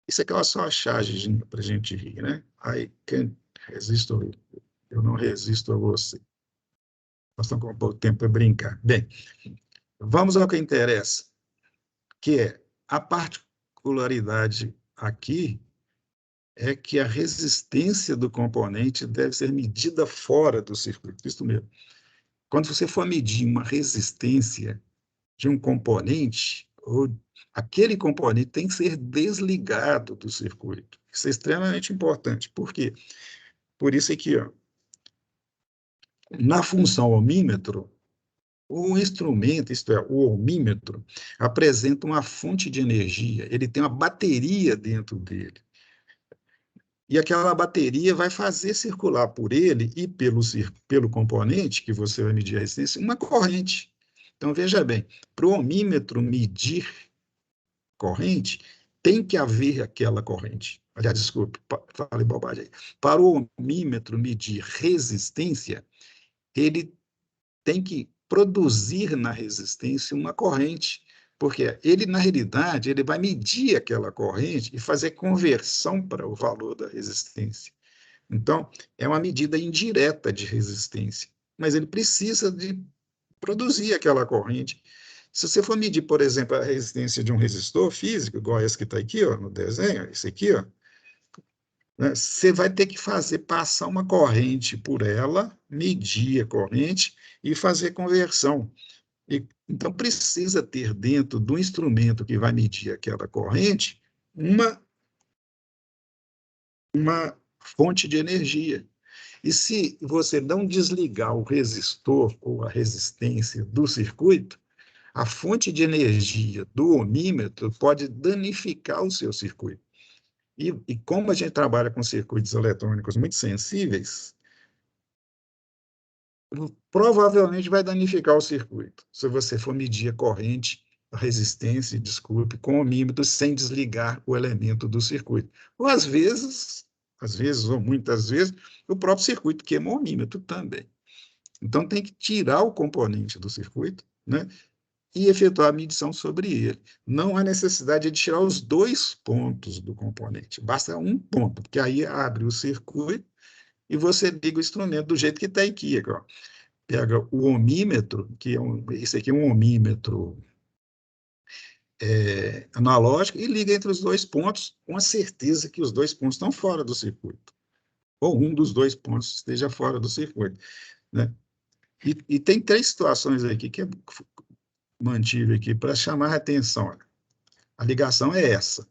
Isso aqui é só a charge para a gente rir, né? Aí, quem resistor, eu não resisto a você. Nós estamos com pouco tempo para brincar. Bem, vamos ao que interessa, que é a particularidade aqui é que a resistência do componente deve ser medida fora do circuito. Isso mesmo. Quando você for medir uma resistência de um componente, aquele componente tem que ser desligado do circuito. Isso é extremamente importante. Por quê? Por isso aqui, ó, na função ohmímetro, o instrumento, isto é, o ohmímetro, apresenta uma fonte de energia, ele tem uma bateria dentro dele. E aquela bateria vai fazer circular por ele e pelo componente, que você vai medir a resistência, uma corrente. Então, veja bem, para o ohmímetro medir corrente, tem que haver aquela corrente. Aliás, desculpe, falei bobagem aí. Para o ohmímetro medir resistência, ele tem que produzir na resistência uma corrente, porque ele, na realidade, ele vai medir aquela corrente e fazer conversão para o valor da resistência. Então, é uma medida indireta de resistência, mas ele precisa de produzir aquela corrente. Se você for medir, por exemplo, a resistência de um resistor físico, igual esse que está aqui ó, no desenho, esse aqui, ó, né? Você vai ter que fazer passar uma corrente por ela, medir a corrente e fazer conversão. Então, precisa ter dentro do instrumento que vai medir aquela corrente uma fonte de energia. E se você não desligar o resistor ou a resistência do circuito, a fonte de energia do ohmímetro pode danificar o seu circuito. E como a gente trabalha com circuitos eletrônicos muito sensíveis, provavelmente vai danificar o circuito, se você for medir a corrente, a resistência, desculpe, com o ohmímetro sem desligar o elemento do circuito. Ou às vezes ou muitas vezes, o próprio circuito queima o ohmímetro também. Então tem que tirar o componente do circuito, né, e efetuar a medição sobre ele. Não há necessidade de tirar os dois pontos do componente, basta um ponto, porque aí abre o circuito e você liga o instrumento do jeito que está aqui. Ó. Pega o ohmímetro, esse aqui é um ohmímetro analógico, e liga entre os dois pontos com a certeza que os dois pontos estão fora do circuito, ou um dos dois pontos esteja fora do circuito. Né? E tem três situações aqui que eu mantive aqui para chamar a atenção. A ligação é essa.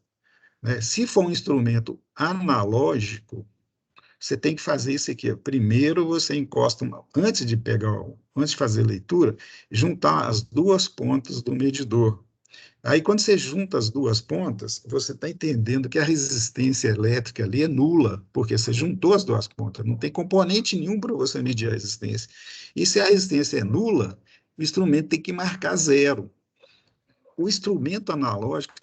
Né? Se for um instrumento analógico, você tem que fazer isso aqui. Primeiro você encosta, antes de fazer a leitura, juntar as duas pontas do medidor. Aí, quando você junta as duas pontas, você está entendendo que a resistência elétrica ali é nula, porque você juntou as duas pontas, não tem componente nenhum para você medir a resistência. E se a resistência é nula, o instrumento tem que marcar zero. O instrumento analógico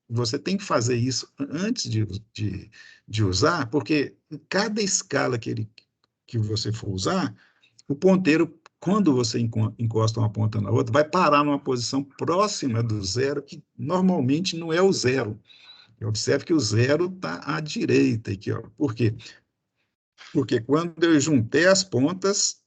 você tem que fazer isso antes de usar, porque cada escala que você for usar, o ponteiro, quando você encosta uma ponta na outra, vai parar numa posição próxima do zero, que normalmente não é o zero. Observe que o zero está à direita aqui. Ó. Por quê? Porque quando eu juntei as pontas,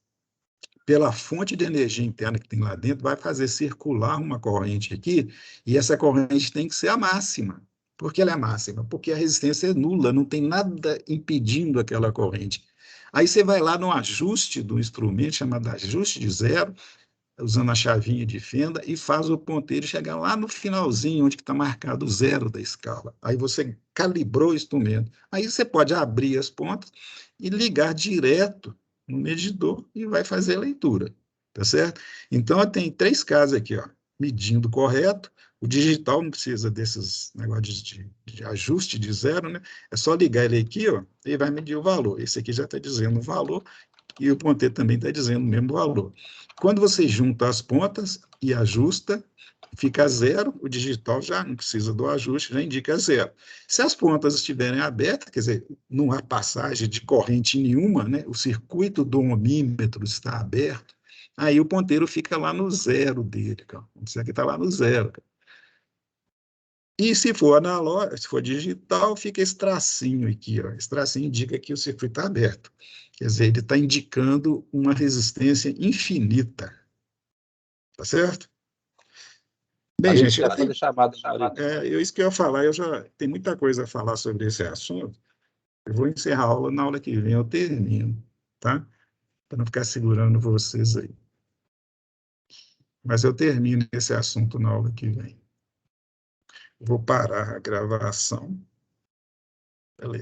pela fonte de energia interna que tem lá dentro, vai fazer circular uma corrente aqui, e essa corrente tem que ser a máxima. Por que ela é máxima? Porque a resistência é nula, não tem nada impedindo aquela corrente. Aí você vai lá no ajuste do instrumento, chamado ajuste de zero, usando a chavinha de fenda, e faz o ponteiro chegar lá no finalzinho, onde está marcado o zero da escala. Aí você calibrou o instrumento. Aí você pode abrir as pontas e ligar direto no medidor e vai fazer a leitura. Tá certo? Então, tem três casos aqui, ó, medindo correto. O digital não precisa desses negócios de ajuste de zero, né? É só ligar ele aqui, ó, e vai medir o valor. Esse aqui já está dizendo o valor, e o ponteiro também está dizendo o mesmo valor. Quando você junta as pontas e ajusta, fica zero, o digital já não precisa do ajuste, já indica zero. Se as pontas estiverem abertas, quer dizer, não há passagem de corrente nenhuma, né? O circuito do ohmímetro está aberto, aí o ponteiro fica lá no zero dele. Isso aqui está lá no zero. E se for analógico, se for digital, fica esse tracinho aqui. Ó. Esse tracinho indica que o circuito está aberto. Quer dizer, ele está indicando uma resistência infinita. Tá certo? Bem, Ali gente, já fazer chamada na hora. isso que eu ia falar, eu já tenho muita coisa a falar sobre esse assunto. Eu vou encerrar a aula, na aula que vem eu termino, tá? Para não ficar segurando vocês aí. Mas eu termino esse assunto na aula que vem. Vou parar a gravação.